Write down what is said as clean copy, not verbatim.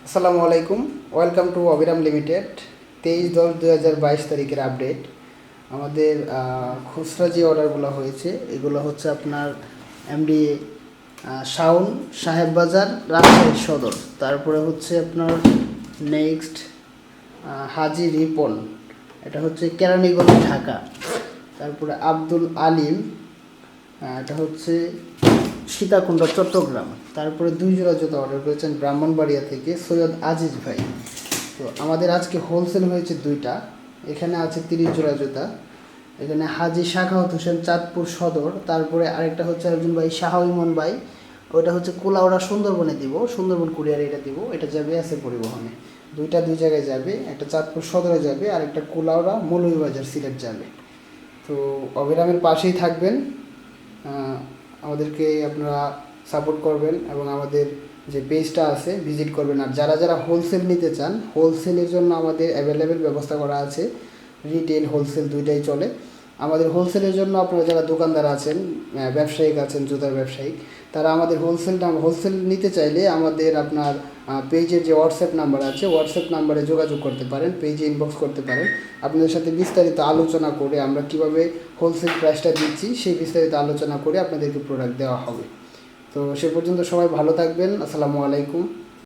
আসসালামু আলাইকুম, welcome to অবিরাম লিমিটেড। 23/10/2022 তারিখের আপডেট। আমাদের খুচরা যে অর্ডারগুলো হয়েছে এগুলো হচ্ছে আপনার এমডি শাওন সাহেব বাজার রাজশাহী সদর, তারপরে হচ্ছে আপনার নেক্সট হাজি রিপন, এটা হচ্ছে কেরানীগঞ্জ ঢাকা। তারপরে আব্দুল আলিম, এটা হচ্ছে সীতাকুণ্ড চট্টগ্রাম। তারপরে 2 জোড়া জুতা অর্ডার করেছেন ব্রাহ্মণবাড়িয়া থেকে সৈয়দ আজিজ ভাই। তো আমাদের আজকে হোলসেল হয়েছে 2টা, এখানে আছে 30 জোড়া জুতা। এখানে হাজি শাখাওয়াত হোসেন চাঁদপুর সদর, তারপরে আরেকটা হচ্ছে একজন ভাই শাহ ইমন ভাই, ওটা হচ্ছে কুলাউড়া সুন্দরবনে দিব, সুন্দরবন কুরিয়ারে এটা দিব, এটা যাবে আছে পরিবহনে। 2টা 2 জায়গায় যাবে, একটা চাঁদপুর সদরে যাবে আর একটা কুলাউড়া মৌলভীবাজার সিলেট যাবে। তো অবিরামের পাশেই থাকবেন, আমাদেরকে আপনারা সাপোর্ট করবেন এবং আমাদের যে পেজটা আছে ভিজিট করবেন। আর যারা যারা হোলসেল নিতে চান, হোলসেলের জন্য আমাদের অ্যাভেলেবেল ব্যবস্থা করা আছে, রিটেল হোলসেল দুইটাই চলে। আমাদের হোলসেলের জন্য আপনারা যারা দোকানদার আছেন, ব্যবসায়িক আছেন, জুতার ব্যবসায়িক, তারা আমাদের হোলসেল নিতে চাইলে আমাদের আপনার পেজের যে হোয়াটসঅ্যাপ নাম্বার আছে, হোয়াটসঅ্যাপ নাম্বারে যোগাযোগ করতে পারেন, পেজে ইনবক্স করতে পারেন। আপনাদের সাথে বিস্তারিত আলোচনা করে আমরা কিভাবে হোলসেল প্রাইসটা দিচ্ছি সেই বিস্তারিত আলোচনা করে আপনাদেরকে প্রোডাক্ট দেওয়া হবে। তো সে পর্যন্ত সবাই ভালো থাকবেন। আসসালামু আলাইকুম।